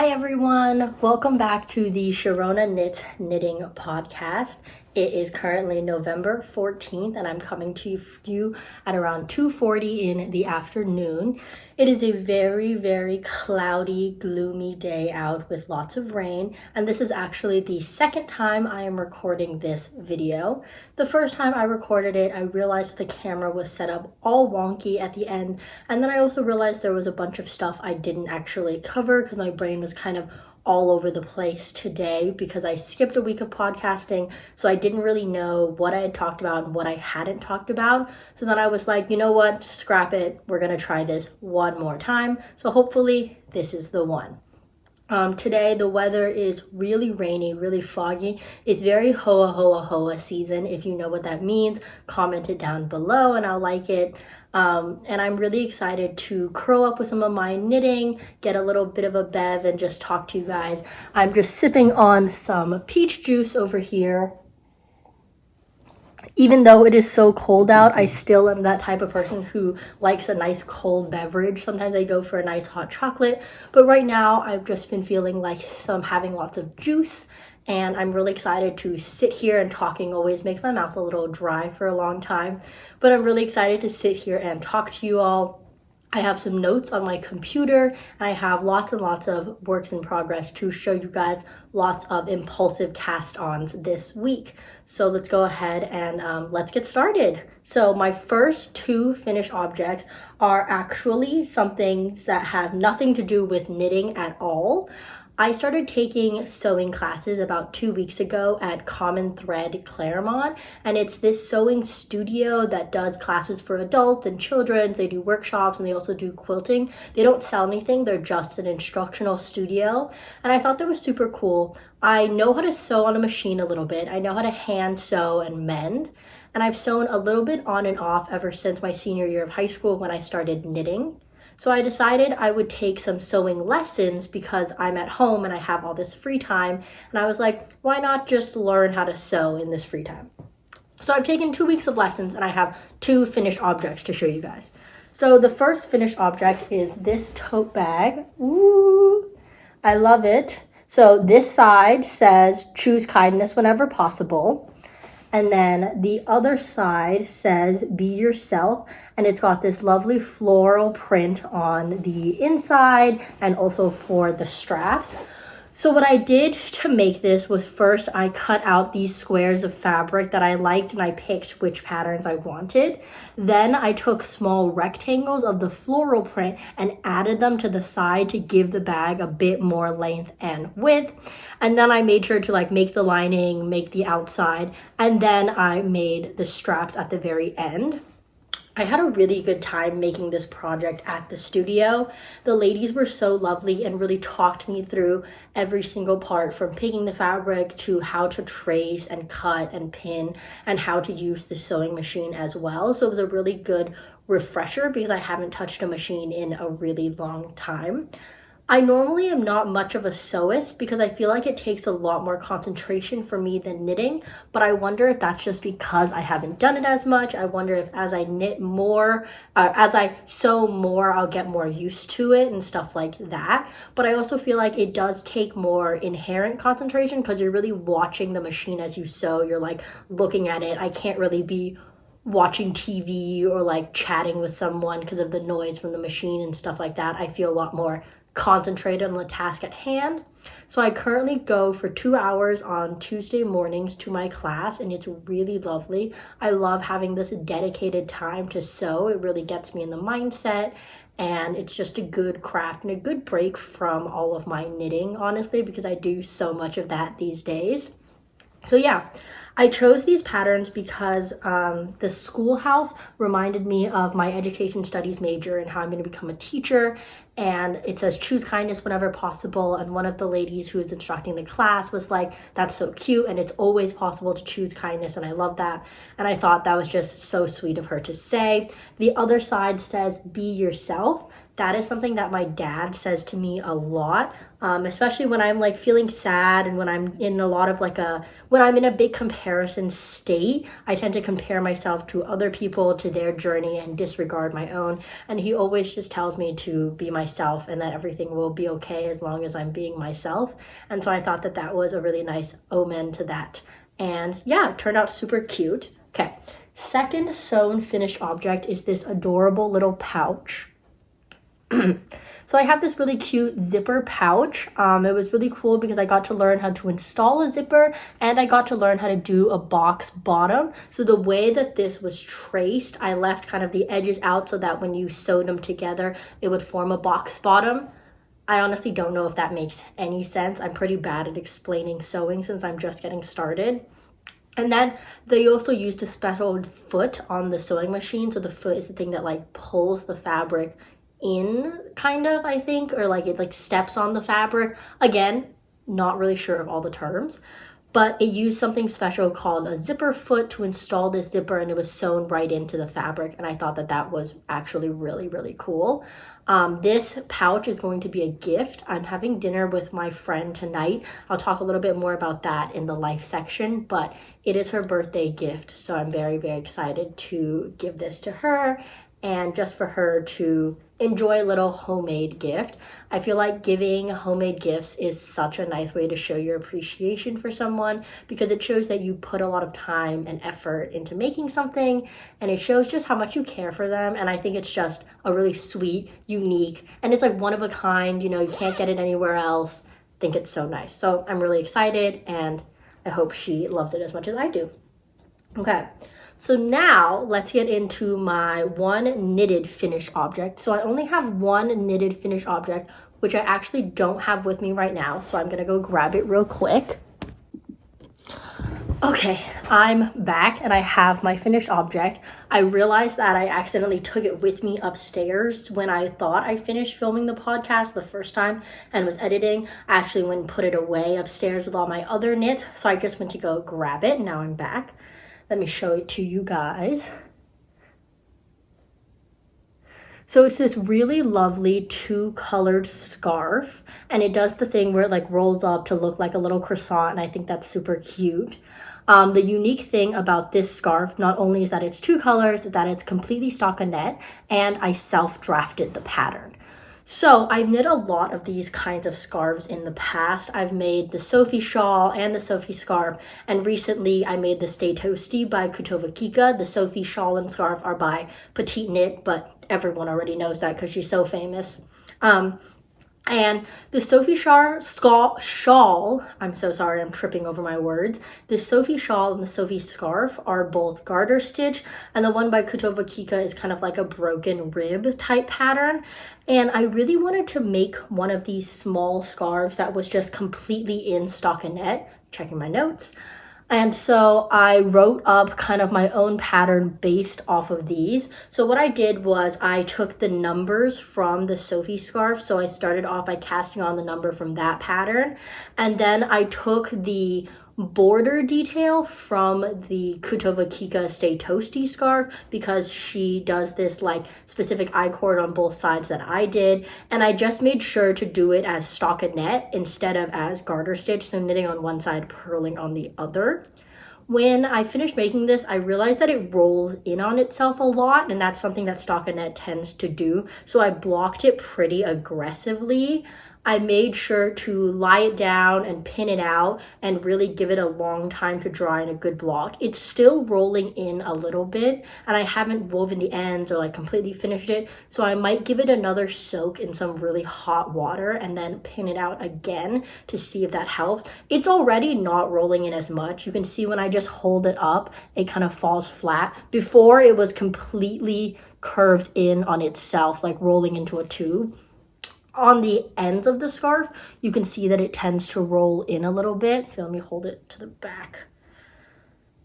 Hi everyone, welcome back to the Sharona Knits Knitting Podcast. It is currently November 14th and I'm coming to you at around 2:40 in the afternoon. It is a very cloudy, gloomy day out with lots of rain, and this is actually the second time I am recording this video. The first time I recorded it, I realized the camera was set up all wonky at the end, and then I also realized there was a bunch of stuff I didn't actually cover because my brain was kind of all over the place today because I skipped a week of podcasting, so I didn't really know what I had talked about and what I hadn't talked about. So then I was like, you know what, scrap it. We're gonna try this one more time. So hopefully this is the one. Today the weather is really rainy, really foggy. It's very hoa season. If you know what that means, comment it down below and I'll like it. And I'm really excited to curl up with some of my knitting, get a little bit of a bev, and just talk to you guys. I'm just sipping on some peach juice over here. Even though it is so cold out, I still am that type of person who likes a nice cold beverage. Sometimes I go for a nice hot chocolate, but right now I've just been feeling like I'm having lots of juice, and I'm really excited to sit here, and talking always makes my mouth a little dry for a long time, but I'm really excited to sit here and talk to you all. I have some notes on my computer, and I have lots and lots of works in progress to show you guys, lots of impulsive cast-ons this week. So let's go ahead and let's get started. So my first two finished objects are actually some things that have nothing to do with knitting at all. I started taking sewing classes about 2 weeks ago at Common Thread Claremont, and it's this sewing studio that does classes for adults and children. They do workshops and they also do quilting. They don't sell anything, they're just an instructional studio, and I thought that was super cool. I know how to sew on a machine a little bit. I know how to hand sew and mend, and I've sewn a little bit on and off ever since my senior year of high school when I started knitting. So I decided I would take some sewing lessons because I'm at home and I have all this free time. And I was like, why not just learn how to sew in this free time? So I've taken 2 weeks of lessons and I have two finished objects to show you guys. So the first finished object is this tote bag. Ooh, I love it. So this side says, choose kindness whenever possible. And then the other side says, be yourself. And it's got this lovely floral print on the inside and also for the straps. So what I did to make this was, first I cut out these squares of fabric that I liked and I picked which patterns I wanted. Then I took small rectangles of the floral print and added them to the side to give the bag a bit more length and width. And then I made sure to make the lining, make the outside, and then I made the straps at the very end. I had a really good time making this project at the studio. The ladies were so lovely and really talked me through every single part, from picking the fabric to how to trace and cut and pin and how to use the sewing machine as well. So it was a really good refresher because I haven't touched a machine in a really long time. I normally am not much of a sewist because I feel like it takes a lot more concentration for me than knitting, but I wonder if that's just because I haven't done it as much. I wonder if as I knit more, as I sew more, I'll get more used to it and stuff like that. But I also feel like it does take more inherent concentration because you're really watching the machine as you sew. You're looking at it. I can't really be watching TV or chatting with someone because of the noise from the machine and stuff like that. I feel a lot more concentrated on the task at hand. So I currently go for 2 hours on Tuesday mornings to my class, and it's really lovely. I love having this dedicated time to sew. It really gets me in the mindset, and it's just a good craft and a good break from all of my knitting, honestly, because I do so much of that these days. So yeah, I chose these patterns because the schoolhouse reminded me of my education studies major and how I'm going to become a teacher. And it says choose kindness whenever possible. And one of the ladies who was instructing the class was like, that's so cute. And it's always possible to choose kindness. And I love that. And I thought that was just so sweet of her to say. The other side says be yourself. that is something that my dad says to me a lot, especially when I'm like feeling sad and when I'm in a lot of when I'm in a big comparison state. I tend to compare myself to other people, to their journey, and disregard my own. And he always just tells me to be myself and that everything will be okay as long as I'm being myself. And so I thought that that was a really nice omen to that. And yeah, it turned out super cute. Okay, second sewn finished object is this adorable little pouch. So I have this really cute zipper pouch. It was really cool because I got to learn how to install a zipper and I got to learn how to do a box bottom. So the way that this was traced, I left kind of the edges out so that when you sewed them together, it would form a box bottom. I honestly don't know if that makes any sense. I'm pretty bad at explaining sewing since I'm just getting started. And then they also used a special foot on the sewing machine. So the foot is the thing that like pulls the fabric in, kind of, I think, or like it like steps on the fabric. Again, not really sure of all the terms, but it used something special called a zipper foot to install this zipper, and it was sewn right into the fabric. And I thought that that was actually really, really cool. This pouch is going to be a gift. I'm having dinner with my friend tonight. I'll talk a little bit more about that in the life section, but it is her birthday gift. So I'm very, very excited to give this to her and just for her to enjoy a little homemade gift. I feel like giving homemade gifts is such a nice way to show your appreciation for someone because it shows that you put a lot of time and effort into making something, and it shows just how much you care for them. And I think it's just a really sweet, unique, and it's like one of a kind, you can't get it anywhere else. I think it's so nice. So I'm really excited and I hope she loved it as much as I do. Okay. So now let's get into my one knitted finished object. So I only have one knitted finished object, which I actually don't have with me right now. So I'm gonna go grab it real quick. Okay, I'm back and I have my finished object. I realized that I accidentally took it with me upstairs when I thought I finished filming the podcast the first time and was editing. I actually went and put it away upstairs with all my other knits. So I just went to go grab it and now I'm back. Let me show it to you guys. So it's this really lovely two-colored scarf, and it does the thing where it like rolls up to look like a little croissant, and I think that's super cute. The unique thing about this scarf, not only is that it's two colors, is that it's completely stockinette, and I self-drafted the pattern. So I've knit a lot of these kinds of scarves in the past. I've made the Sophie shawl and the Sophie scarf, and recently I made the Stay Toasty by Kutova Kika. The Sophie shawl and scarf are by Petite Knit, but everyone already knows that because she's so famous. And the Sophie shawl, I'm so sorry, I'm tripping over my words. The Sophie shawl and the Sophie scarf are both garter stitch, and the one by Kutova Kika is kind of like a broken rib type pattern. And I really wanted to make one of these small scarves that was just completely in stockinette, checking my notes. And so I wrote up kind of my own pattern based off of these. So what I did was I took the numbers from the Sophie scarf. So I started off by casting on the number from that pattern. And then I took the border detail from the Kutova Kika Stay Toasty scarf because she does this like specific I-cord on both sides that I did, and I just made sure to do it as stockinette instead of as garter stitch, so knitting on one side, purling on the other. When I finished making this, I realized that it rolls in on itself a lot, and that's something that stockinette tends to do, so I blocked it pretty aggressively. I made sure to lie it down and pin it out and really give it a long time to dry in a good block. It's still rolling in a little bit, and I haven't woven the ends or like completely finished it, so I might give it another soak in some really hot water and then pin it out again to see if that helps. It's already not rolling in as much. You can see when I just hold it up, it kind of falls flat. Before, it was completely curved in on itself, like rolling into a tube. On the ends of the scarf, you can see that it tends to roll in a little bit. Here, let me hold it to the back.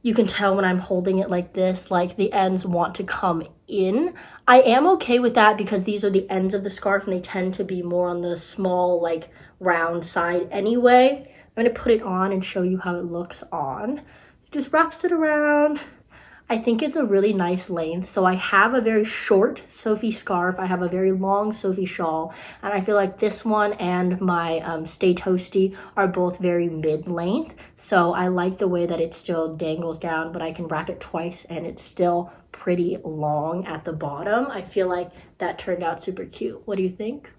You can tell when I'm holding it like this, like the ends want to come in. I am okay with that because these are the ends of the scarf and they tend to be more on the small, like round side anyway. I'm going to put it on and show you how it looks on. It just wraps it around. I think it's a really nice length. So I have a very short Sophie scarf. I have a very long Sophie shawl. And I feel like this one and my Stay Toasty are both very mid-length. So I like the way that it still dangles down, but I can wrap it twice and it's still pretty long at the bottom. I feel like that turned out super cute. What do you think?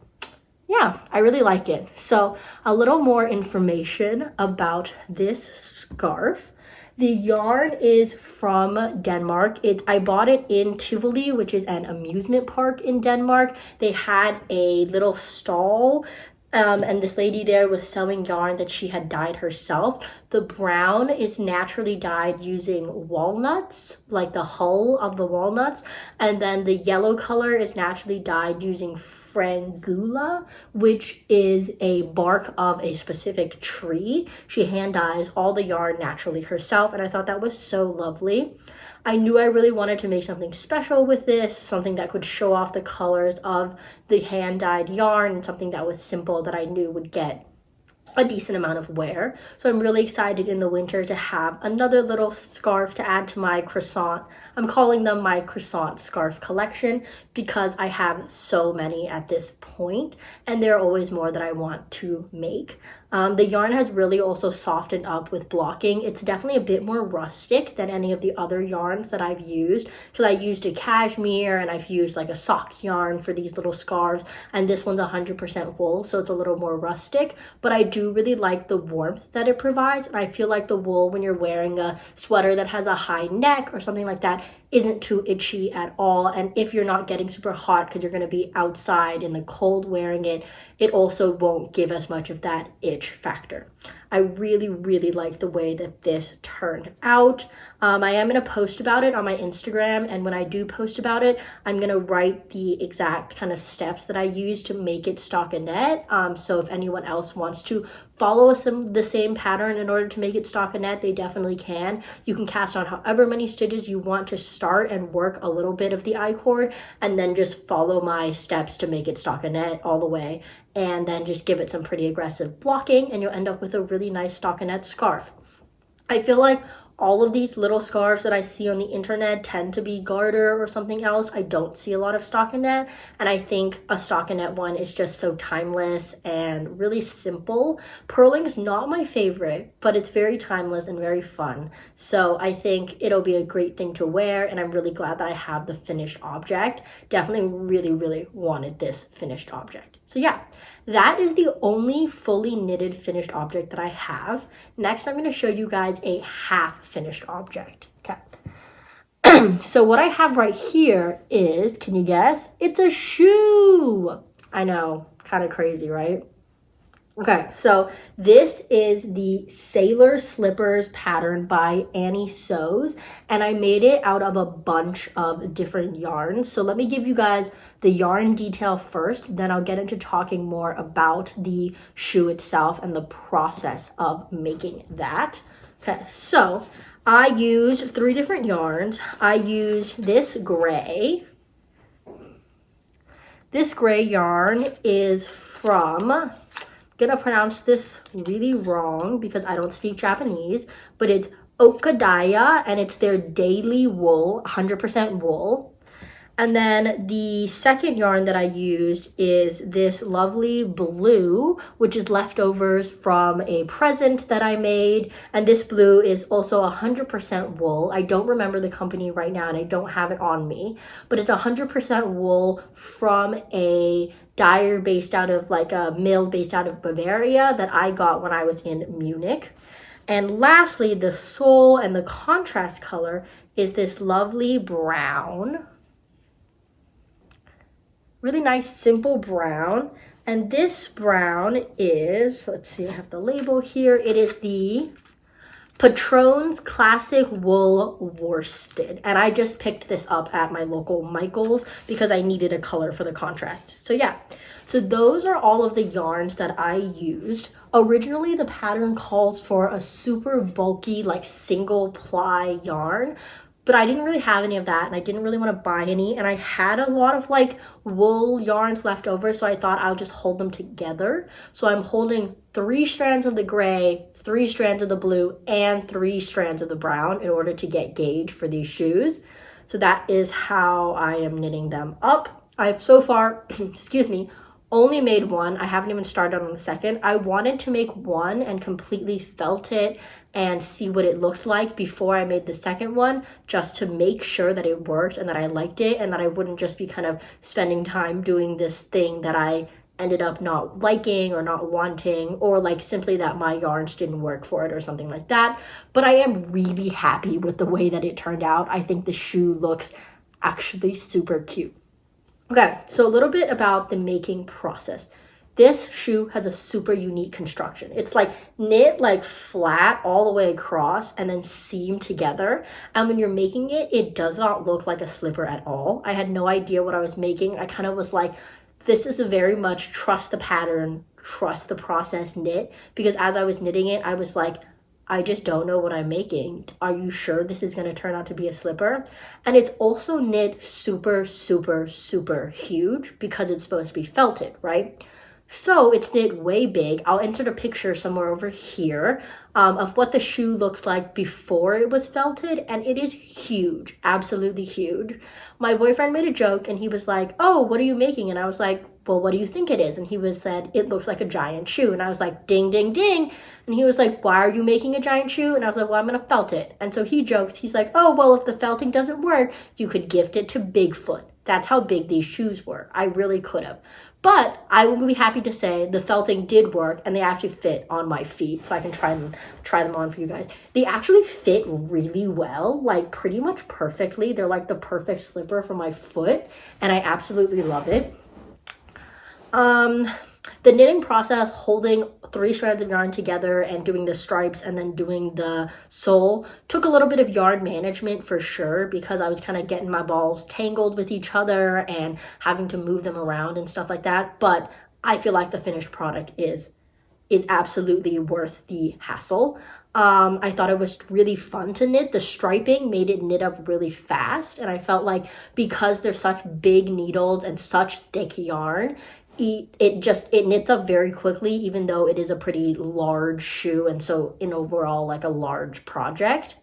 Yeah, I really like it. So a little more information about this scarf. The yarn is from Denmark. I bought it in Tivoli, which is an amusement park in Denmark. They had a little stall, and this lady there was selling yarn that she had dyed herself. The brown is naturally dyed using walnuts, like the hull of the walnuts, and then the yellow color is naturally dyed using frangula, which is a bark of a specific tree. She hand dyes all the yarn naturally herself, and I thought that was so lovely. I knew I really wanted to make something special with this, something that could show off the colors of the hand-dyed yarn, and something that was simple that I knew would get a decent amount of wear. So I'm really excited in the winter to have another little scarf to add to my croissant. I'm calling them my croissant scarf collection because I have so many at this point, and there are always more that I want to make. The yarn has really also softened up with blocking. It's definitely a bit more rustic than any of the other yarns that I've used. So I used a cashmere, and I've used like a sock yarn for these little scarves, and this one's 100% wool, so it's a little more rustic, but I do really like the warmth that it provides, and I feel like the wool, when you're wearing a sweater that has a high neck or something like that, isn't too itchy at all. And if you're not getting super hot because you're going to be outside in the cold wearing it, it also won't give as much of that itch factor. I really, really like the way that this turned out. I am going to post about it on my Instagram, and when I do post about it, I'm going to write the exact kind of steps that I use to make it stockinette. So if anyone else wants to follow the same pattern in order to make it stockinette, they definitely can. You can cast on however many stitches you want to start and work a little bit of the I-cord, and then just follow my steps to make it stockinette all the way, and then just give it some pretty aggressive blocking, and you'll end up with a really nice stockinette scarf. I feel like all of these little scarves that I see on the internet tend to be garter or something else. I don't see a lot of stockinette, and I think a stockinette one is just so timeless and really simple. Purling is not my favorite, but it's very timeless and very fun. So I think it'll be a great thing to wear, and I'm really glad that I have the finished object. Definitely really, really wanted this finished object. So yeah, that is the only fully knitted finished object that I have. Next, I'm going to show you guys a half finished object. Okay. So what I have right here is, can you guess? It's a shoe. I know, kind of crazy, right? Okay, so this is the Sailor Slippers pattern by Annie Sews, and I made it out of a bunch of different yarns. So let me give you guys the yarn detail first, then I'll get into talking more about the shoe itself and the process of making that. Okay, so I used 3 different yarns. I used this gray. This gray yarn is from, gonna pronounce this really wrong because I don't speak Japanese, but it's Okadaya, and it's their daily wool, 100% wool. And then the second yarn that I used is this lovely blue, which is leftovers from a present that I made. And this blue is also 100% wool. I don't remember the company right now, and I don't have it on me, but it's 100% wool from a dyer based out of, like a mill based out of Bavaria that I got when I was in Munich. And lastly, the sole and the contrast color is this lovely brown. Really nice, simple brown. And this brown is, let's see, I have the label here. It is the Patron's Classic Wool Worsted. And I just picked this up at my local Michael's because I needed a color for the contrast. So yeah, so those are all of the yarns that I used. Originally, the pattern calls for a super bulky, like single ply yarn, but I didn't really have any of that, and I didn't really want to buy any, and I had a lot of like wool yarns left over, so I thought I'll just hold them together. So I'm holding 3 strands of the gray, 3 strands of the blue, and 3 strands of the brown in order to get gauge for these shoes. So that is how I am knitting them up. I've so far, excuse me, only made one. I haven't even started on the second. I wanted to make one and completely felt it and see what it looked like before I made the second one, just to make sure that it worked and that I liked it, and that I wouldn't just be kind of spending time doing this thing that I ended up not liking or not wanting, or like simply that my yarns didn't work for it or something like that. But I am really happy with the way that it turned out. I think the shoe looks actually super cute. Okay, so a little bit about the making process. This shoe has a super unique construction. It's like knit like flat all the way across and then seamed together. And when you're making it, it does not look like a slipper at all. I had no idea what I was making. I kind of was like, this is a very much trust the pattern, trust the process knit. Because as I was knitting it, I was like, I just don't know what I'm making. Are you sure this is going to turn out to be a slipper? And it's also knit super, super, super huge because it's supposed to be felted, right? So it's knit way big. I'll insert a picture somewhere over here of what the shoe looks like before it was felted, and it is huge, absolutely huge. My boyfriend made a joke and he was like, oh, what are you making? And I was like, well, what do you think it is? And he said, it looks like a giant shoe. And I was like, ding, ding, ding. And he was like, why are you making a giant shoe? And I was like, well, I'm going to felt it. And so he joked, he's like, oh, well, if the felting doesn't work, you could gift it to Bigfoot. That's how big these shoes were. I really could have. But I will be happy to say the felting did work, and they actually fit on my feet, so I can try them on for you guys. They actually fit really well, like pretty much perfectly. They're like the perfect slipper for my foot, and I absolutely love it. The knitting process, holding 3 strands of yarn together and doing the stripes and then doing the sole, took a little bit of yarn management for sure, because I was kind of getting my balls tangled with each other and having to move them around and stuff like that. But I feel like the finished product is absolutely worth the hassle. I thought it was really fun to knit. The striping made it knit up really fast, and I felt like because they're such big needles and such thick yarn, it knits up very quickly, even though it is a pretty large shoe, and so in overall like a large project.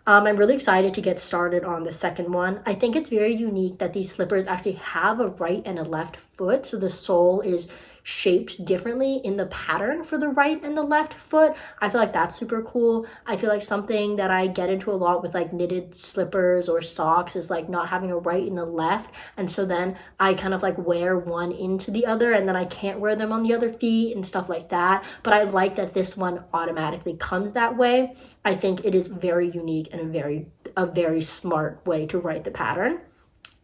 I'm really excited to get started on the second one. I think it's very unique that these slippers actually have a right and a left foot, so the sole is shaped differently in the pattern for the right and the left foot. I feel like that's super cool. I feel like something that I get into a lot with like knitted slippers or socks is like not having a right and a left, and so then I kind of like wear one into the other, and then I can't wear them on the other feet and stuff like that. But I like that this one automatically comes that way. I think it is very unique and a very smart way to write the pattern.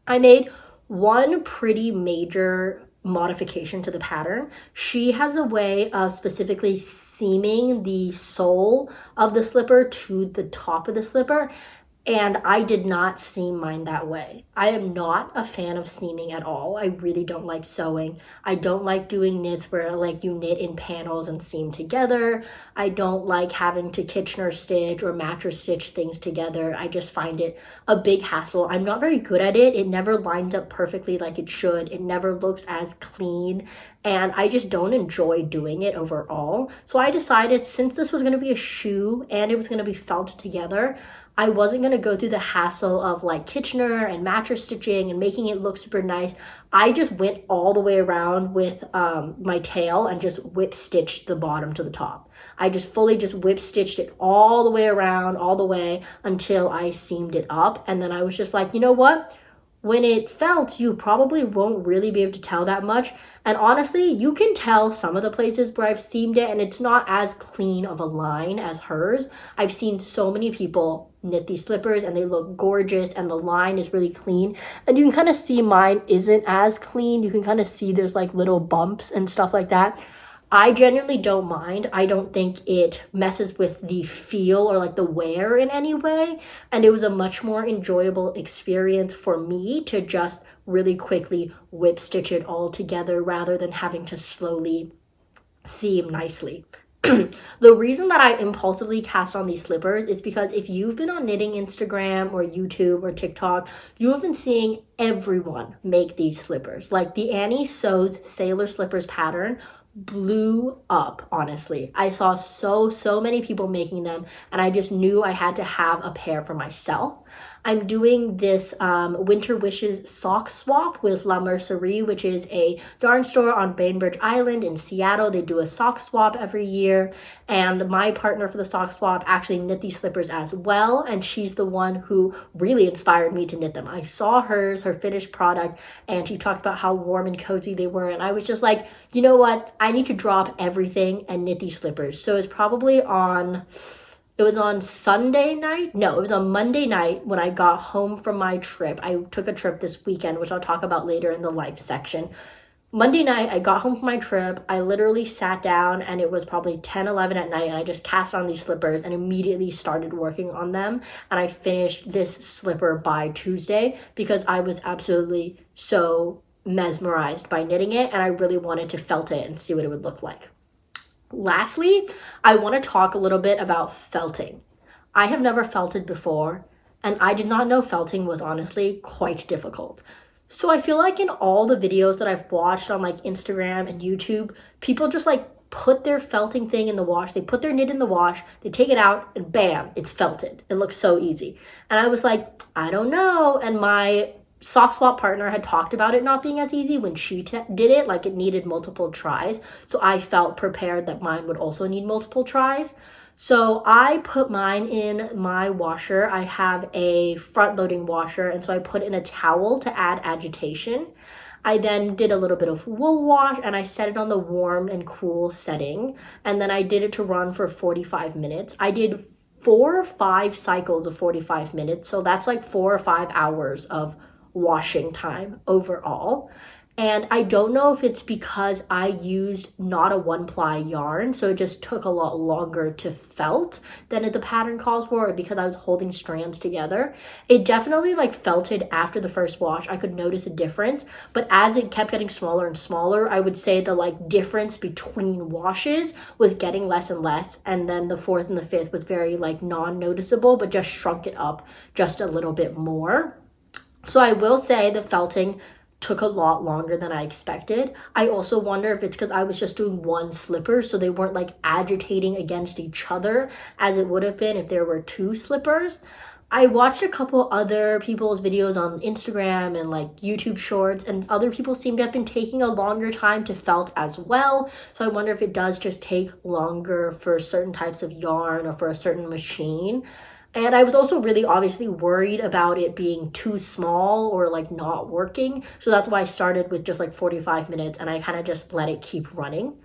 I made one pretty major modification to the pattern. She has a way of specifically seaming the sole of the slipper to the top of the slipper, and I did not seam mine that way. I am not a fan of seaming at all. I really don't like sewing. I don't like doing knits where like you knit in panels and seam together. I don't like having to Kitchener stitch or mattress stitch things together. I just find it a big hassle. I'm not very good at it. It never lines up perfectly like it should. It never looks as clean, and I just don't enjoy doing it overall. So I decided, since this was going to be a shoe and it was going to be felt together, I wasn't going to go through the hassle of like Kitchener and mattress stitching and making it look super nice. I just went all the way around with my tail and just whip stitched the bottom to the top. I just fully just whip stitched it all the way around, all the way until I seamed it up. And then I was just like, you know what? When it felt, you probably won't really be able to tell that much. And honestly, you can tell some of the places where I've seamed it, and it's not as clean of a line as hers. I've seen so many people knit these slippers and they look gorgeous and the line is really clean. And you can kind of see mine isn't as clean. You can kind of see there's like little bumps and stuff like that. I genuinely don't mind. I don't think it messes with the feel or like the wear in any way. And it was a much more enjoyable experience for me to just really quickly whip stitch it all together rather than having to slowly seam nicely. The reason that I impulsively cast on these slippers is because if you've been on knitting Instagram or YouTube or TikTok, you have been seeing everyone make these slippers. Like the Annie Sews Sailor Slippers pattern blew up, honestly. I saw so many people making them, and I just knew I had to have a pair for myself. I'm doing this Winter Wishes sock swap with La Mercerie, which is a yarn store on Bainbridge Island in Seattle. They do a sock swap every year, and my partner for the sock swap actually knit these slippers as well, and she's the one who really inspired me to knit them. I saw her finished product, and she talked about how warm and cozy they were, and I was just like, you know what? I need to drop everything and knit these slippers. So it was on Sunday night? No, it was on Monday night when I got home from my trip. I took a trip this weekend, which I'll talk about later in the life section. Monday night, I got home from my trip. I literally sat down, and it was probably 10, 11 at night, and I just cast on these slippers and immediately started working on them. And I finished this slipper by Tuesday because I was absolutely so mesmerized by knitting it, and I really wanted to felt it and see what it would look like. Lastly, I want to talk a little bit about felting. I have never felted before, and I did not know felting was honestly quite difficult. So I feel like in all the videos that I've watched on like Instagram and YouTube, people just like put their felting thing in the wash. They put their knit in the wash, they take it out, and bam, it's felted. It looks so easy. And I was like, I don't know. And my sock swap partner had talked about it not being as easy when she did it, like it needed multiple tries. So I felt prepared that mine would also need multiple tries. So I put mine in my washer. I have a front loading washer, and so I put in a towel to add agitation. I then did a little bit of wool wash, and I set it on the warm and cool setting. And then I did it to run for 45 minutes. I did 4 or 5 cycles of 45 minutes. So that's like 4 or 5 hours of washing time overall. And I don't know if it's because I used not a 1-ply yarn, so it just took a lot longer to felt than the pattern calls for, or because I was holding strands together. It definitely like felted after the first wash. I could notice a difference, but as it kept getting smaller and smaller, I would say the like difference between washes was getting less and less, and then the 4th and the 5th was very like non-noticeable, but just shrunk it up just a little bit more. So I will say the felting took a lot longer than I expected. I also wonder if it's because I was just doing one slipper, so they weren't like agitating against each other as it would have been if there were 2 slippers. I watched a couple other people's videos on Instagram and like YouTube shorts, and other people seem to have been taking a longer time to felt as well. So I wonder if it does just take longer for certain types of yarn or for a certain machine. And I was also really obviously worried about it being too small or like not working. So that's why I started with just like 45 minutes, and I kind of just let it keep running.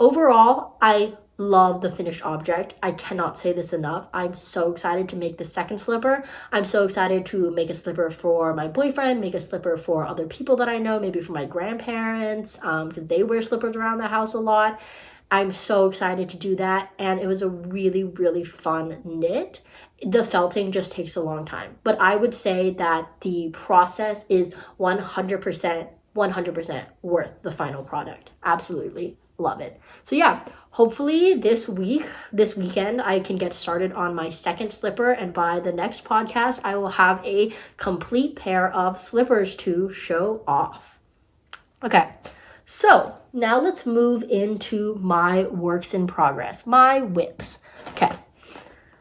Overall, I love the finished object. I cannot say this enough. I'm so excited to make the second slipper. I'm so excited to make a slipper for my boyfriend, make a slipper for other people that I know, maybe for my grandparents, because they wear slippers around the house a lot. I'm so excited to do that, and it was a really fun knit. The felting just takes a long time, but I would say that the process is 100% worth the final product. Absolutely love it. So yeah, hopefully this weekend, I can get started on my second slipper, and by the next podcast, I will have a complete pair of slippers to show off. Okay. So now let's move into my works in progress, my whips. Okay,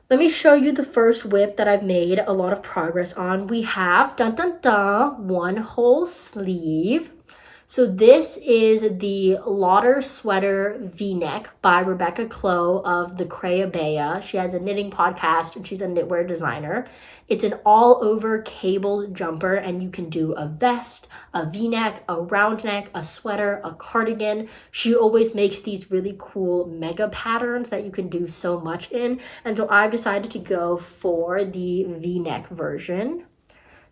let me show you the first whip that I've made a lot of progress on. We have, one whole sleeve. So this is the Lauder Sweater V-neck by Rebecca Clow of the Crea Bea. She has a knitting podcast, and she's a knitwear designer. It's an all-over cable jumper, and you can do a vest, a V-neck, a round neck, a sweater, a cardigan. She always makes these really cool mega patterns that you can do so much in. And so I've decided to go for the V-neck version.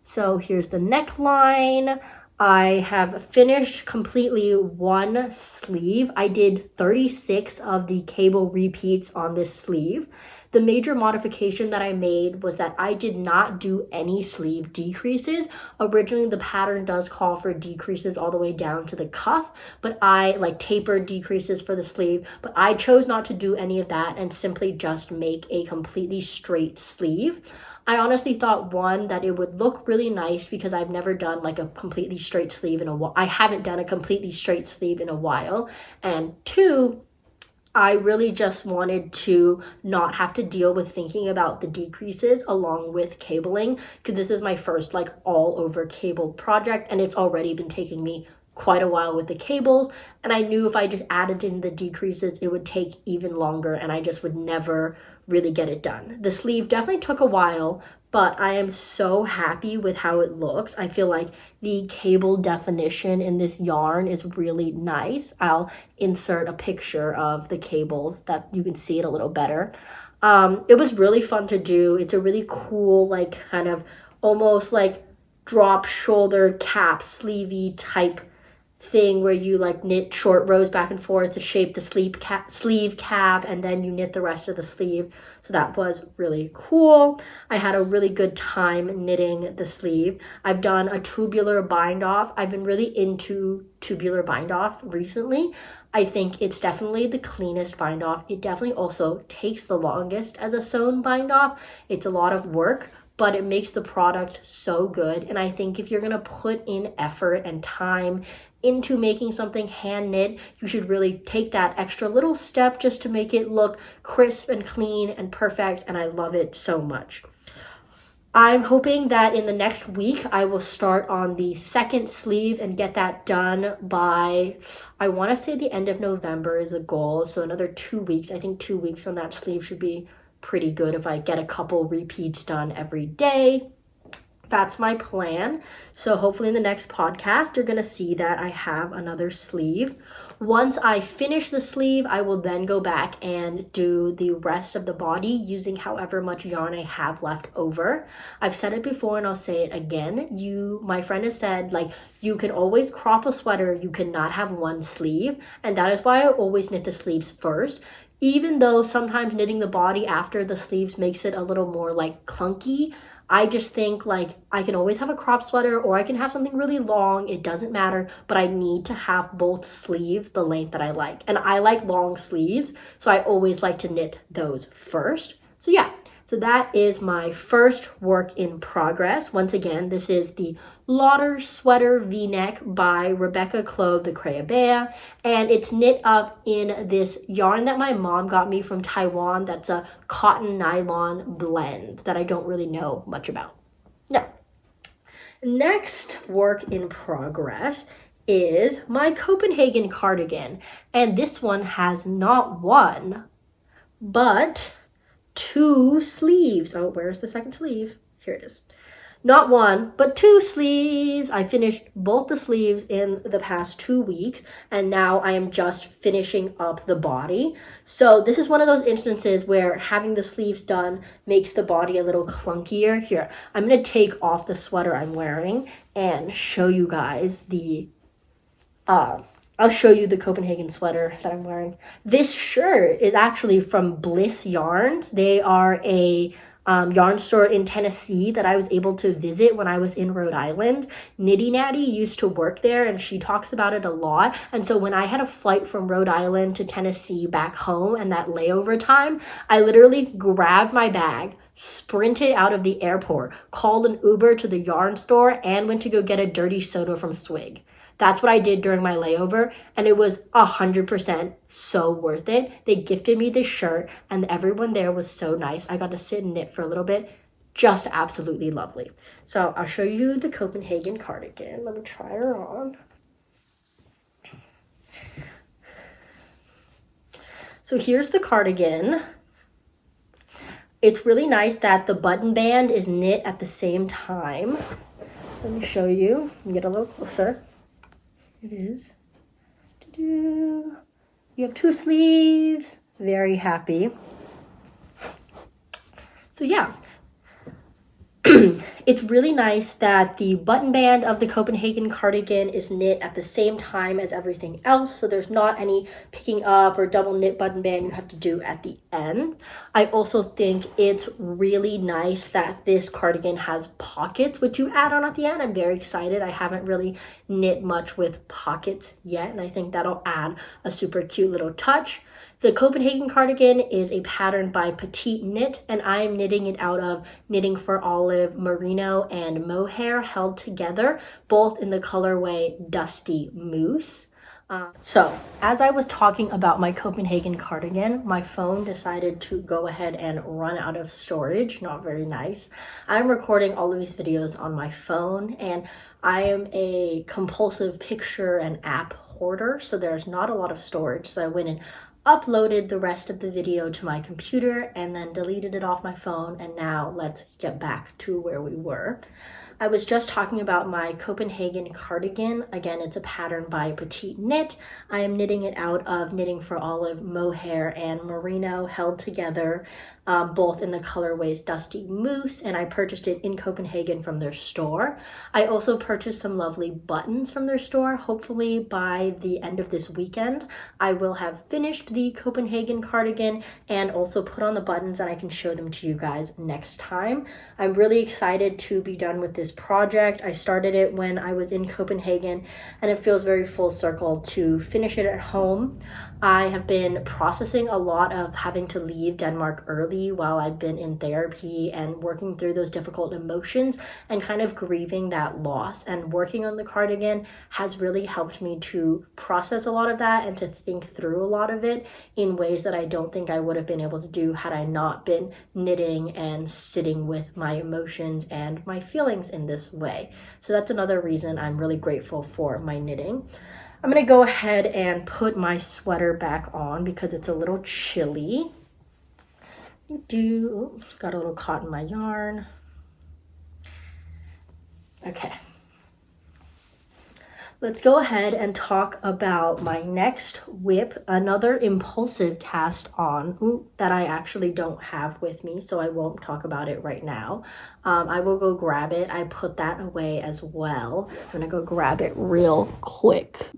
So here's the neckline. I have finished completely one sleeve. I did 36 of the cable repeats on this sleeve. The major modification that I made was that I did not do any sleeve decreases. Originally, the pattern does call for decreases all the way down to the cuff, but I like tapered decreases for the sleeve, but I chose not to do any of that and simply just make a completely straight sleeve. I honestly thought, one, that it would look really nice because I've never done like a completely straight sleeve in a while. I haven't done a completely straight sleeve in a while. And two, I really just wanted to not have to deal with thinking about the decreases along with cabling, because this is my first like all over cabled project, and it's already been taking me quite a while with the cables, and I knew if I just added in the decreases it would take even longer and I just would never really get it done. The sleeve definitely took a while, but I am so happy with how it looks. I feel like the cable definition in this yarn is really nice. I'll insert a picture of the cables that you can see it a little better. It was really fun to do. It's a really cool, like kind of almost like drop shoulder cap sleevey type thing where you like knit short rows back and forth to shape the sleeve cap, and then you knit the rest of the sleeve. So that was really cool. I had a really good time knitting the sleeve. I've done a tubular bind off. I've been really into tubular bind off recently. I think it's definitely the cleanest bind off. It definitely also takes the longest as a sewn bind off. It's a lot of work, but it makes the product so good. And I think if you're gonna put in effort and time into making something hand knit, you should really take that extra little step just to make it look crisp and clean and perfect, and I love it so much. I'm hoping that in the next week I will start on the second sleeve and get that done by, I want to say the end of November is a goal, so another 2 weeks. I think 2 weeks on that sleeve should be pretty good if I get a couple repeats done every day. That's my plan. So hopefully in the next podcast, you're going to see that I have another sleeve. Once I finish the sleeve, I will then go back and do the rest of the body using however much yarn I have left over. I've said it before and I'll say it again. My friend has said, like, you can always crop a sweater, you cannot have one sleeve. And that is why I always knit the sleeves first. Even though sometimes knitting the body after the sleeves makes it a little more like clunky, I just think like I can always have a crop sweater or I can have something really long. It doesn't matter, but I need to have both sleeves the length that I like. And I like long sleeves, so I always like to knit those first. So yeah, so that is my first work in progress. Once again, this is the Lauder Sweater V-neck by Rebecca Clove, the Crayabea, and it's knit up in this yarn that my mom got me from Taiwan. That's a cotton nylon blend that I don't really know much about. Now, next work in progress is my Copenhagen cardigan, and this one has not one, but 2 sleeves. Oh, where's the second sleeve? Here it is. Not one, but 2 sleeves. I finished both the sleeves in the past 2 weeks, and now I am just finishing up the body. So this is one of those instances where having the sleeves done makes the body a little clunkier. Here, I'm going to take off the sweater I'm wearing and show you guys I'll show you the Copenhagen sweater that I'm wearing. This shirt is actually from Bliss Yarns. They are a yarn store in Tennessee that I was able to visit when I was in Rhode Island. Nitty Natty used to work there and she talks about it a lot. And so when I had a flight from Rhode Island to Tennessee back home and that layover time, I literally grabbed my bag, sprinted out of the airport, called an Uber to the yarn store, and went to go get a dirty soda from Swig. That's what I did during my layover, and it was 100% so worth it. They gifted me this shirt, and everyone there was so nice. I got to sit and knit for a little bit. Just absolutely lovely. So I'll show you the Copenhagen cardigan. Let me try her on. So here's the cardigan. It's really nice that the button band is knit at the same time. So let me show you and get a little closer. It is. You have 2 sleeves. Very happy. So yeah. It's really nice that the button band of the Copenhagen cardigan is knit at the same time as everything else, so there's not any picking up or double knit button band you have to do at the end. I also think it's really nice that this cardigan has pockets, which you add on at the end. I'm very excited. I haven't really knit much with pockets yet, and I think that'll add a super cute little touch. The Copenhagen cardigan is a pattern by Petite Knit, and I'm knitting it out of Knitting for Olive merino and mohair held together, both in the colorway Dusty Moose. So as I was talking about my Copenhagen cardigan, my phone decided to go ahead and run out of storage. Not very nice. I'm recording all of these videos on my phone, and I am a compulsive picture and app hoarder, so there's not a lot of storage. So I went and uploaded the rest of the video to my computer and then deleted it off my phone, and now let's get back to where we were. I was just talking about my Copenhagen cardigan. Again, it's a pattern by Petite Knit. I am knitting it out of Knitting for Olive mohair and merino held together, both in the colorways Dusty Moose, and I purchased it in Copenhagen from their store. I also purchased some lovely buttons from their store. Hopefully by the end of this weekend, I will have finished the Copenhagen cardigan and also put on the buttons, and I can show them to you guys next time. I'm really excited to be done with this project. I started it when I was in Copenhagen, and it feels very full circle to finish it at home. I have been processing a lot of having to leave Denmark early while I've been in therapy and working through those difficult emotions and kind of grieving that loss. And working on the cardigan has really helped me to process a lot of that and to think through a lot of it in ways that I don't think I would have been able to do had I not been knitting and sitting with my emotions and my feelings in this way. So that's another reason I'm really grateful for my knitting. I'm going to go ahead and put my sweater back on because it's a little chilly. Got a little caught in my yarn. Okay. Let's go ahead and talk about my next whip, another impulsive cast on that I actually don't have with me, so I won't talk about it right now. I will go grab it. I put that away as well. I'm gonna go grab it real quick.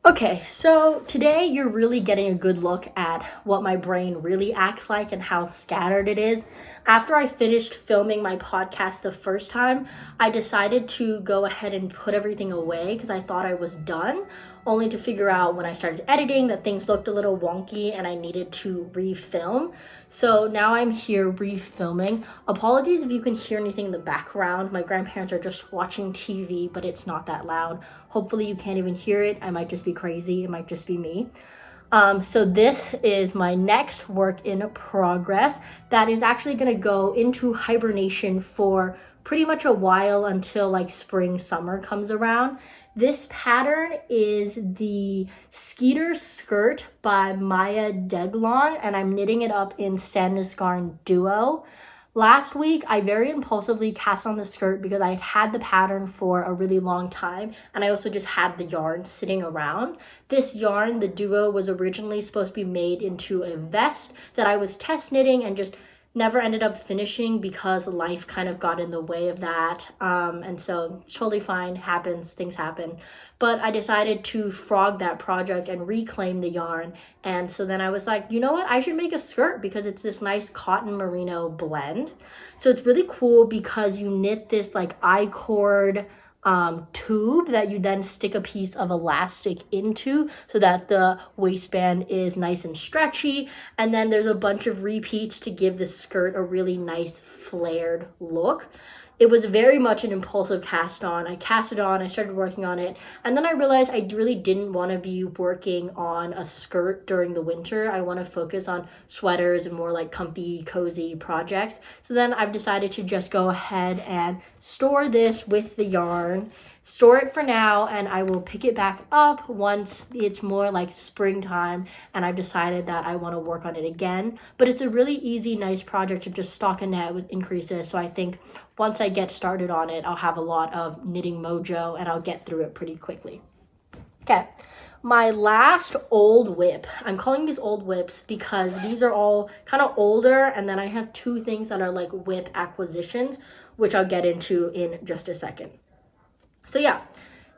Okay, so today you're really getting a good look at what my brain really acts like and how scattered it is. After I finished filming my podcast the first time, I decided to go ahead and put everything away because I thought I was done, only to figure out when I started editing that things looked a little wonky and I needed to refilm. So now I'm here refilming. Apologies if you can hear anything in the background. My grandparents are just watching TV, but it's not that loud. Hopefully you can't even hear it. I might just be crazy. It might just be me. So this is my next work in progress that is actually going to go into hibernation for pretty much a while until like spring, summer comes around. This pattern is the Skeeter Skirt by Maya Deglon, and I'm knitting it up in Sandnes Garn Duo. Last week, I very impulsively cast on the skirt because I had the pattern for a really long time, and I also just had the yarn sitting around. This yarn, the Duo, was originally supposed to be made into a vest that I was test knitting and just never ended up finishing because life kind of got in the way of that. And so it's totally fine, happens, things happen. But I decided to frog that project and reclaim the yarn. And so then I was like, you know what? I should make a skirt because it's this nice cotton merino blend. So it's really cool because you knit this like I-cord tube that you then stick a piece of elastic into so that the waistband is nice and stretchy, and then there's a bunch of repeats to give the skirt a really nice flared look. It was very much an impulsive cast on. I cast it on, I started working on it, and then I realized I really didn't want to be working on a skirt during the winter. I want to focus on sweaters and more like comfy, cozy projects. So then I've decided to just go ahead and store this with the yarn, store it for now, and I will pick it back up once it's more like springtime and I've decided that I want to work on it again. But it's a really easy, nice project to just stockinette with increases. So I think once I get started on it, I'll have a lot of knitting mojo and I'll get through it pretty quickly. Okay, my last old whip. I'm calling these old whips because these are all kind of older, and then I have two things that are like whip acquisitions, which I'll get into in just a second. So yeah,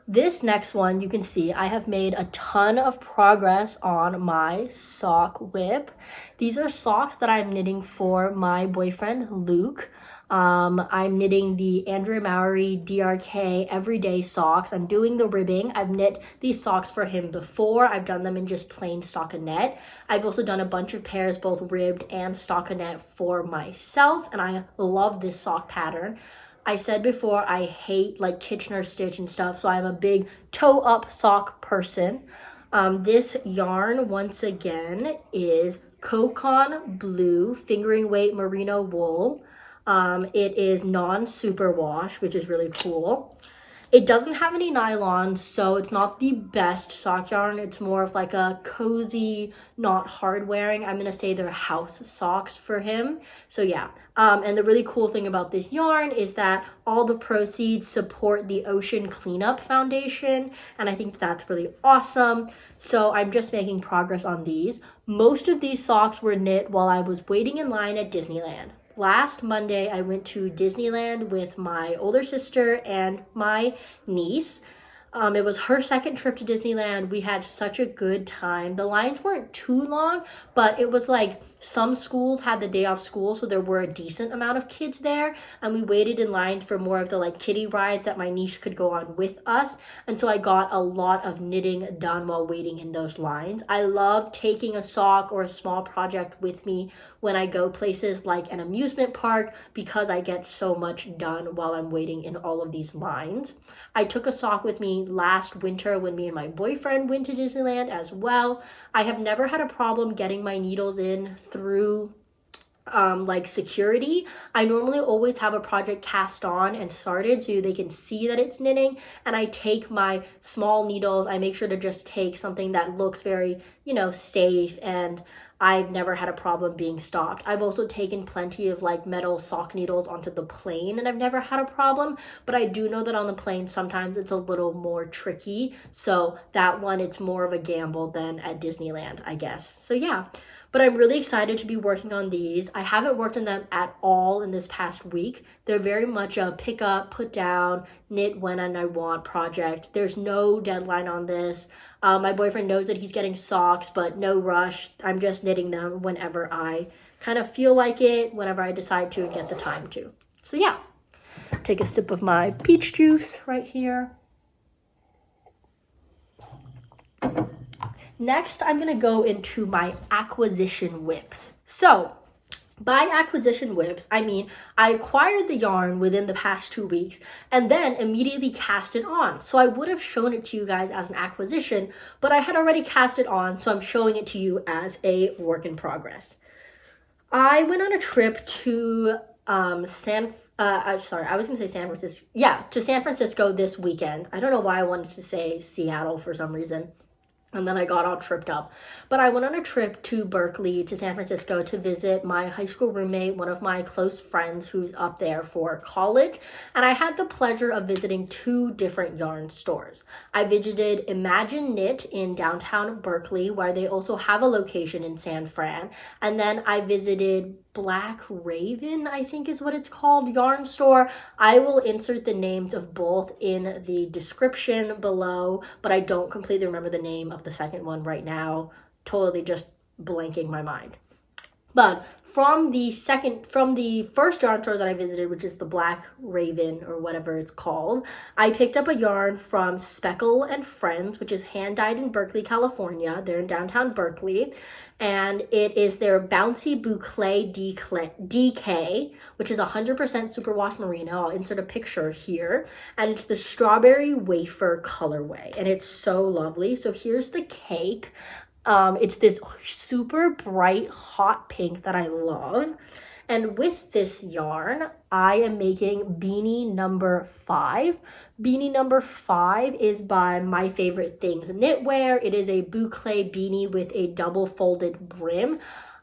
this next one, you can see I have made a ton of progress on my sock whip. These are socks that I'm knitting for my boyfriend, Luke. I'm knitting the Andrea Mowry DRK everyday socks. I'm doing the ribbing. I've knit these socks for him before. I've done them in just plain stockinette. I've also done a bunch of pairs, both ribbed and stockinette for myself, and I love this sock pattern. I said before, I hate like Kitchener stitch and stuff, so I'm a big toe up sock person. This yarn, once again, is Cocon Blue Fingering Weight Merino Wool. It is non-superwash, which is really cool. It doesn't have any nylon, so it's not the best sock yarn. It's more of like a cozy, not hard wearing. I'm going to say they're house socks for him. So yeah. And the really cool thing about this yarn is that all the proceeds support the Ocean Cleanup Foundation, and I think that's really awesome. So I'm just making progress on these. Most of these socks were knit while I was waiting in line at Disneyland. Last Monday, I went to Disneyland with my older sister and my niece. It was her second trip to Disneyland. We had such a good time. The lines weren't too long, but it was like some schools had the day off school, so there were a decent amount of kids there, and we waited in line for more of the like kiddie rides that my niece could go on with us. And so I got a lot of knitting done while waiting in those lines. I love taking a sock or a small project with me when I go places like an amusement park because I get so much done while I'm waiting in all of these lines. I took a sock with me last winter when me and my boyfriend went to Disneyland as well. I have never had a problem getting my needles in through like security. I normally always have a project cast on and started so they can see that it's knitting, and I take my small needles. I make sure to just take something that looks very, safe, and I've never had a problem being stopped. I've also taken plenty of like metal sock needles onto the plane, and I've never had a problem, but I do know that on the plane sometimes it's a little more tricky. So that one, it's more of a gamble than at Disneyland, I guess. So yeah. But I'm really excited to be working on these. I haven't worked on them at all in this past week. They're very much a pick up, put down, knit when and I want project. There's no deadline on this. My boyfriend knows that he's getting socks, but no rush. I'm just knitting them whenever I kind of feel like it, whenever I decide to and get the time to. So yeah, take a sip of my peach juice right here. Next, I'm going to go into my acquisition whips. So, by acquisition whips, I mean I acquired the yarn within the past 2 weeks and then immediately cast it on. So I would have shown it to you guys as an acquisition, but I had already cast it on, so I'm showing it to you as a work in progress. I went on a trip to San Francisco this weekend. I don't know why I wanted to say Seattle for some reason. And then I got all tripped up. But I went on a trip to Berkeley, to San Francisco, to visit my high school roommate, one of my close friends who's up there for college. And I had the pleasure of visiting 2 different yarn stores. I visited ImagiKnit in downtown Berkeley, where they also have a location in San Fran. And then I visited Black Raven, I think is what it's called, yarn store. I will insert the names of both in the description below, but I don't completely remember the name of the second one right now. Totally just blanking my mind. But from the first yarn store that I visited, which is the Black Raven or whatever it's called, I picked up a yarn from Speckle and Friends, which is hand dyed in Berkeley, California. They're in downtown Berkeley. And it is their Bouncy Boucle DK, which is 100% superwash merino. I'll insert a picture here. And it's the strawberry wafer colorway. And it's so lovely. So here's the cake. It's this super bright hot pink that I love. And with this yarn, I am making beanie number 5. Beanie number 5 is by My Favorite Things Knitwear. It is a boucle beanie with a double folded brim.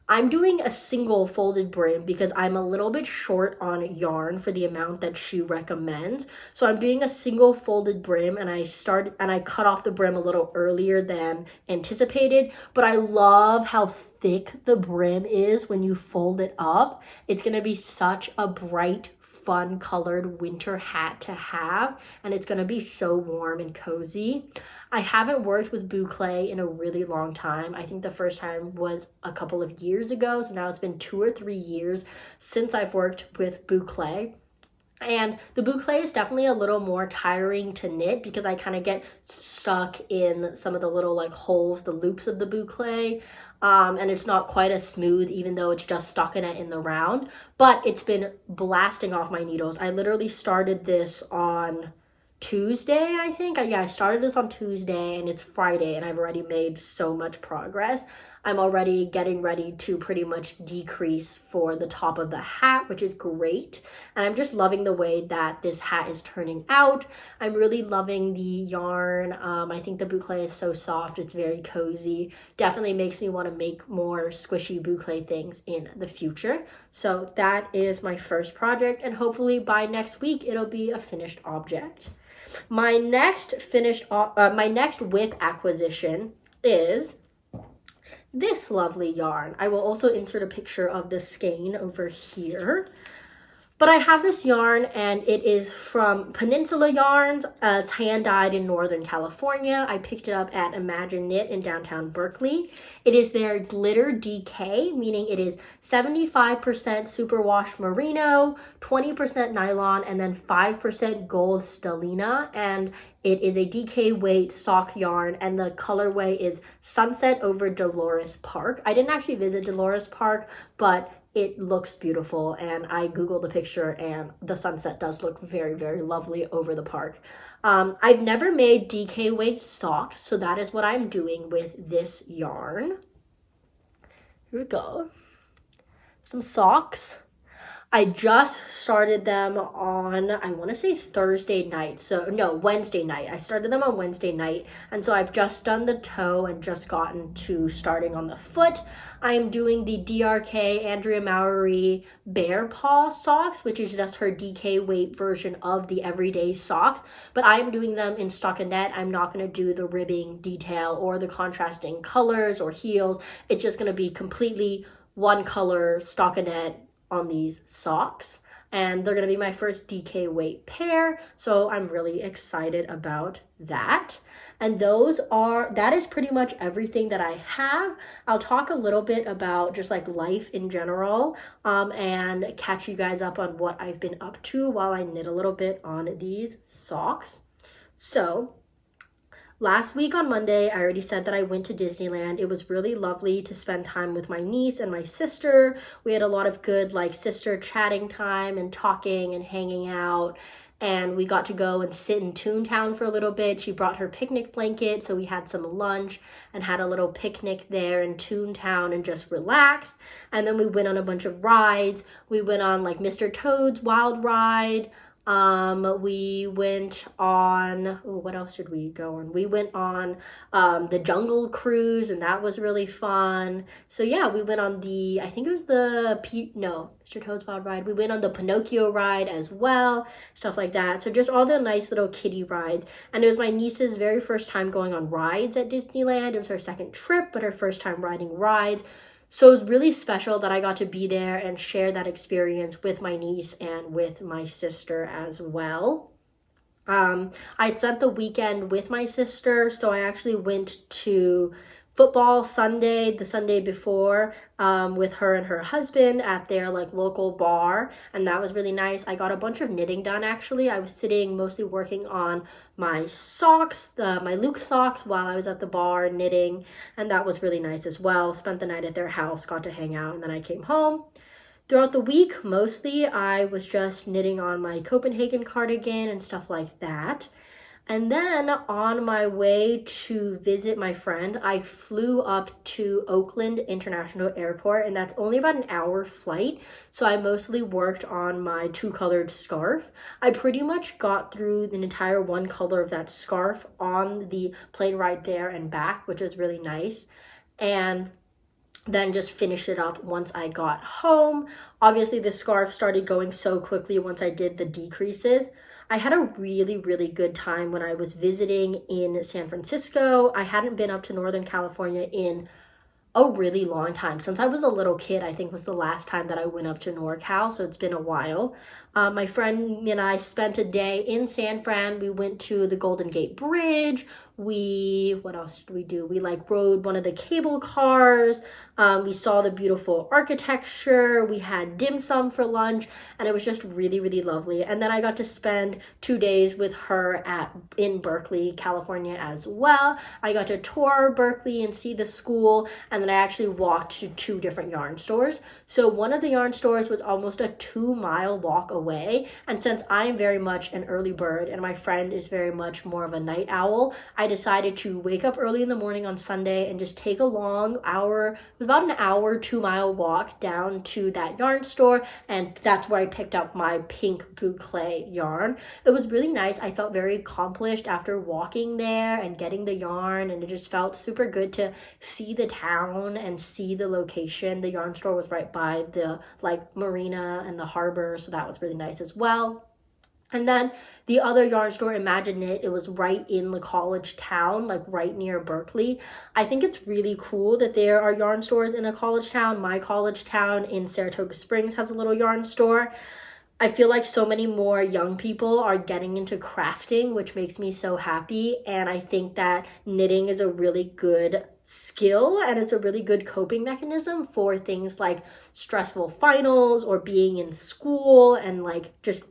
I'm doing a single folded brim because I'm a little bit short on yarn for the amount that she recommends. So I'm doing a single folded brim, and I cut off the brim a little earlier than anticipated, but I love how thick the brim is when you fold it up. It's going to be such a bright, fun colored winter hat to have, and it's going to be so warm and cozy. I haven't worked with boucle in a really long time. I think the first time was a couple of years ago, so now it's been 2 or 3 years since I've worked with boucle. And the boucle is definitely a little more tiring to knit because I kind of get stuck in some of the little like holes, the loops of the boucle. And it's not quite as smooth, even though it's just stockinette in the round. But it's been blasting off my needles. I literally started this on Tuesday, I think. I started this on Tuesday, and it's Friday, and I've already made so much progress. I'm already getting ready to pretty much decrease for the top of the hat, which is great. And I'm just loving the way that this hat is turning out. I'm really loving the yarn. I think the boucle is so soft. It's very cozy. Definitely makes me want to make more squishy boucle things in the future. So that is my first project, and hopefully by next week, it'll be a finished object. My next whip acquisition is this lovely yarn. I will also insert a picture of the skein over here. But I have this yarn, and it is from Peninsula Yarns. It's hand-dyed in Northern California. I picked it up at ImagiKnit in downtown Berkeley. It is their glitter DK, meaning it is 75% superwash merino, 20% nylon, and then 5% gold stellina. And it is a DK weight sock yarn, and the colorway is Sunset over Dolores Park. I didn't actually visit Dolores Park, but it looks beautiful, and I googled the picture, and the sunset does look very, very lovely over the park. I've never made DK weight socks, so that is what I'm doing with this yarn. Here we go. Some socks. I just started them on, I want to say Wednesday night. I started them on Wednesday night, and so I've just done the toe and just gotten to starting on the foot. I'm doing the DRK Andrea Mowry Bear Paw socks, which is just her DK weight version of the everyday socks, but I am doing them in stockinette. I'm not going to do the ribbing detail or the contrasting colors or heels. It's just going to be completely one color stockinette on these socks, and they're going to be my first DK weight pair, so I'm really excited about that. And that is pretty much everything that I have. I'll talk a little bit about just like life in general, and catch you guys up on what I've been up to while I knit a little bit on these socks. So last week on Monday, I already said that I went to Disneyland. It was really lovely to spend time with my niece and my sister. We had a lot of good like sister chatting time and talking and hanging out. And we got to go and sit in Toontown for a little bit. She brought her picnic blanket, so we had some lunch and had a little picnic there in Toontown and just relaxed. And then we went on a bunch of rides. We went on like Mr. Toad's Wild Ride. We went on, what else did we go on? We went on the Jungle Cruise, and that was really fun. So yeah, we went on I think it was Mr. Toad's Wild Ride. We went on the Pinocchio ride as well, stuff like that. So just all the nice little kiddie rides. And it was my niece's very first time going on rides at Disneyland. It was her second trip, but her first time riding rides. So it was really special that I got to be there and share that experience with my niece and with my sister as well. I spent the weekend with my sister, so I actually went to football Sunday, the Sunday before, with her and her husband at their like local bar, and that was really nice. I got a bunch of knitting done actually. I was sitting mostly working on my socks, my Luke socks, while I was at the bar knitting, and that was really nice as well. Spent the night at their house, got to hang out, and then I came home. Throughout the week, mostly I was just knitting on my Copenhagen cardigan and stuff like that. And then on my way to visit my friend, I flew up to Oakland International Airport, and that's only about an hour flight. So I mostly worked on my two-colored scarf. I pretty much got through the entire one color of that scarf on the plane ride there and back, which was really nice. And then just finished it up once I got home. Obviously, the scarf started going so quickly once I did the decreases. I had a really, really good time when I was visiting in San Francisco. I hadn't been up to Northern California in a really long time. Since I was a little kid, I think was the last time that I went up to NorCal, so it's been a while. My friend and I spent a day in San Fran. We went to the Golden Gate Bridge. What else did we do? We rode one of the cable cars. We saw the beautiful architecture. We had dim sum for lunch, and it was just really, really lovely. And then I got to spend 2 days with her in Berkeley, California as well. I got to tour Berkeley and see the school, and then I actually walked to 2 different yarn stores. So one of the yarn stores was almost a 2-mile walk away. And since I am very much an early bird and my friend is very much more of a night owl, I decided to wake up early in the morning on Sunday and just take a long hour, it was about an hour, 2-mile walk down to that yarn store. And that's where I picked up my pink boucle yarn. It was really nice. I felt very accomplished after walking there and getting the yarn, and it just felt super good to see the town and see the location. The yarn store was right by the marina and the harbor, so that was really nice as well. And then the other yarn store, ImagiKnit, it was right in the college town, right near Berkeley. I think it's really cool that there are yarn stores in a college town. My college town in Saratoga Springs has a little yarn store. I feel like so many more young people are getting into crafting, which makes me so happy. And I think that knitting is a really good skill, and it's a really good coping mechanism for things like stressful finals or being in school and just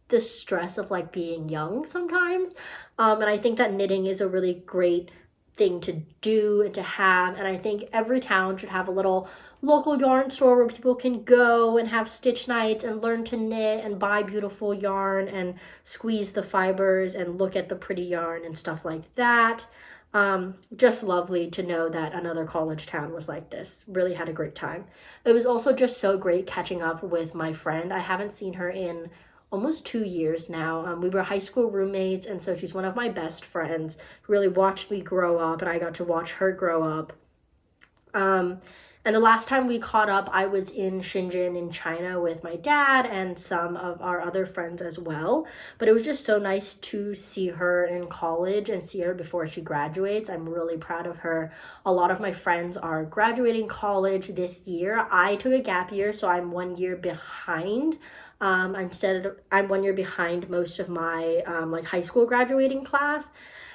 the stress of being young sometimes. And I think that knitting is a really great thing to do and to have. And I think every town should have a little local yarn store where people can go and have stitch nights and learn to knit and buy beautiful yarn and squeeze the fibers and look at the pretty yarn and stuff like that. Just lovely to know that another college town was like this. Really had a great time. It was also just so great catching up with my friend. I haven't seen her in almost 2 years now. We were high school roommates, and so she's one of my best friends who really watched me grow up, and I got to watch her grow up. And the last time we caught up, I was in Shenzhen in China with my dad and some of our other friends as well. But it was just so nice to see her in college and see her before she graduates. I'm really proud of her. A lot of my friends are graduating college this year. I took a gap year, so I'm 1 year behind. I'm 1 year behind most of my high school graduating class.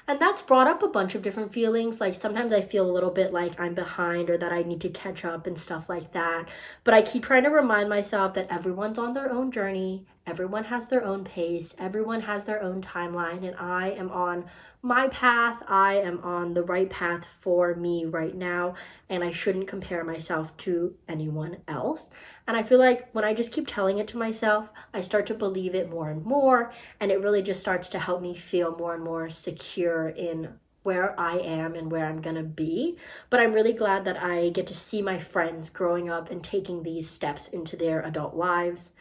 And that's brought up a bunch of different feelings. Sometimes I feel a little bit like I'm behind or that I need to catch up and stuff like that. But I keep trying to remind myself that everyone's on their own journey. Everyone has their own pace. Everyone has their own timeline. And I am on my path. I am on the right path for me right now. And I shouldn't compare myself to anyone else. And I feel like when I just keep telling it to myself, I start to believe it more and more. And it really just starts to help me feel more and more secure in where I am and where I'm gonna be. But I'm really glad that I get to see my friends growing up and taking these steps into their adult lives.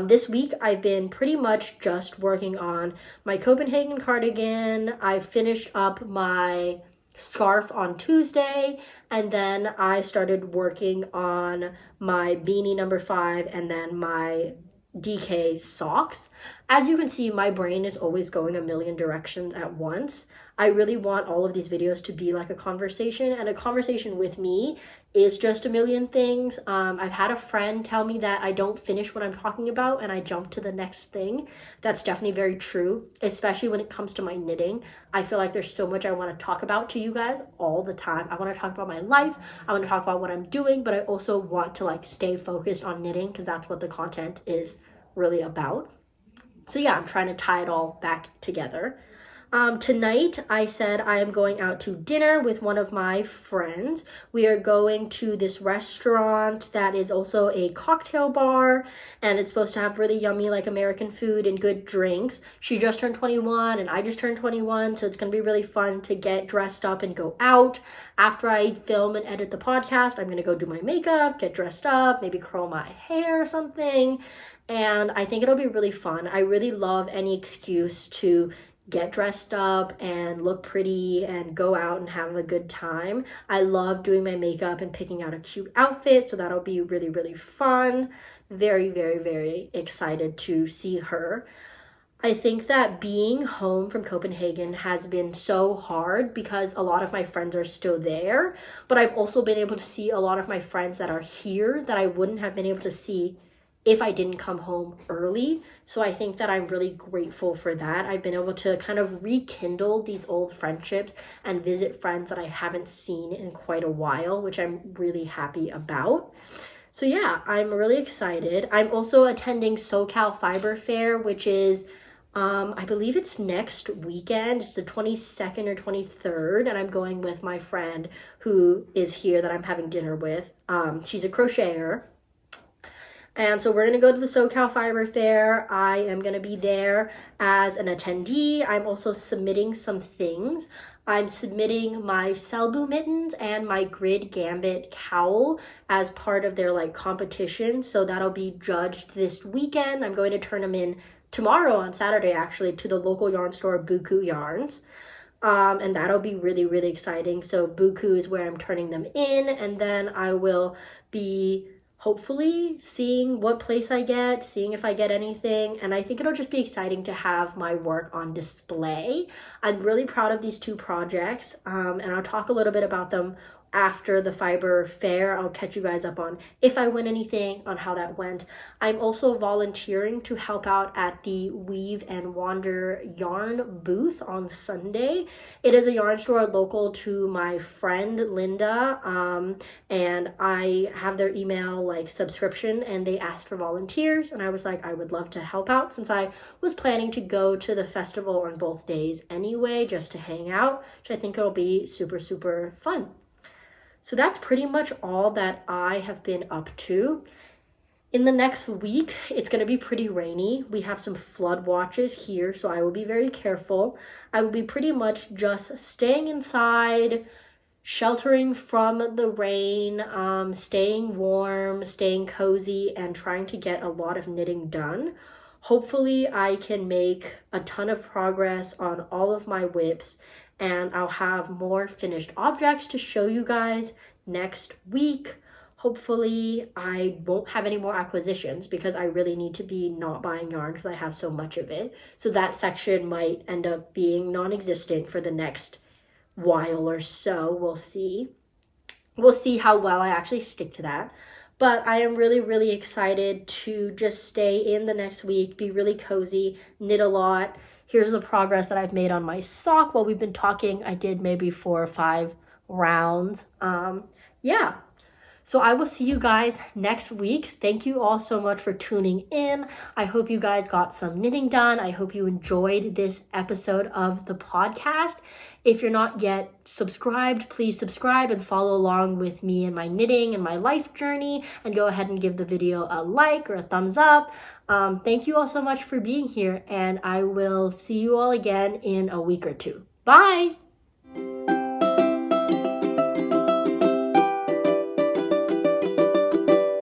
This week, I've been pretty much just working on my Copenhagen cardigan. I finished up my scarf on Tuesday, and then I started working on my beanie number 5 and then my DK socks. As you can see, my brain is always going a million directions at once. I really want all of these videos to be like a conversation, and a conversation with me is just a million things. I've had a friend tell me that I don't finish what I'm talking about and I jump to the next thing. That's definitely very true, especially when it comes to my knitting. I feel like there's so much I want to talk about to you guys all the time. I want to talk about my life. I want to talk about what I'm doing, but I also want to stay focused on knitting because that's what the content is really about. So yeah, I'm trying to tie it all back together. Tonight, I said I am going out to dinner with one of my friends. We are going to this restaurant that is also a cocktail bar, and it's supposed to have really yummy American food and good drinks. She just turned 21 and I just turned 21, so it's going to be really fun to get dressed up and go out. After I film and edit the podcast, I'm going to go do my makeup, get dressed up, maybe curl my hair or something. And I think it'll be really fun. I really love any excuse to get dressed up and look pretty and go out and have a good time. I love doing my makeup and picking out a cute outfit, so that'll be really, really fun. Very, very, very excited to see her. I think that being home from Copenhagen has been so hard because a lot of my friends are still there, but I've also been able to see a lot of my friends that are here that I wouldn't have been able to see if I didn't come home early. So I think that I'm really grateful for that. I've been able to kind of rekindle these old friendships and visit friends that I haven't seen in quite a while, which I'm really happy about. So yeah, I'm really excited. I'm also attending SoCal Fiber Fair, which is I believe it's next weekend. It's the 22nd or 23rd, and I'm going with my friend who is here that I'm having dinner with. She's a crocheter. And so we're going to go to the SoCal Fiber Fair. I am going to be there as an attendee. I'm also submitting some things. I'm submitting my Selbu mittens and my Grid Gambit cowl as part of their competition. So that'll be judged this weekend. I'm going to turn them in tomorrow on Saturday, actually, to the local yarn store, Buku Yarns. And that'll be really, really exciting. So Buku is where I'm turning them in, and then I will be hopefully seeing what place I get, seeing if I get anything. And I think it'll just be exciting to have my work on display. I'm really proud of these two projects, and I'll talk a little bit about them after the fiber fair. I'll catch you guys up on if I win anything, on how that went. I'm also volunteering to help out at the Weave and Wander yarn booth on Sunday. It is a yarn store local to my friend Linda, and I have their email subscription, and they asked for volunteers, and I was like, I would love to help out since I was planning to go to the festival on both days anyway, just to hang out, which I think it'll be super, super fun. So that's pretty much all that I have been up to. In the next week, it's going to be pretty rainy. We have some flood watches here, so I will be very careful. I will be pretty much just staying inside, sheltering from the rain, staying warm, staying cozy, and trying to get a lot of knitting done. Hopefully, I can make a ton of progress on all of my whips, and I'll have more finished objects to show you guys next week. Hopefully, I won't have any more acquisitions because I really need to be not buying yarn because I have so much of it. So that section might end up being non-existent for the next while or so. We'll see. We'll see how well I actually stick to that. But I am really, really excited to just stay in the next week, be really cozy, knit a lot. Here's the progress that I've made on my sock while we've been talking. I did maybe 4 or 5 rounds. Yeah. So I will see you guys next week. Thank you all so much for tuning in. I hope you guys got some knitting done. I hope you enjoyed this episode of the podcast. If you're not yet subscribed, please subscribe and follow along with me in my knitting and my life journey, and go ahead and give the video a like or a thumbs up. Thank you all so much for being here, and I will see you all again in a week or two. Bye!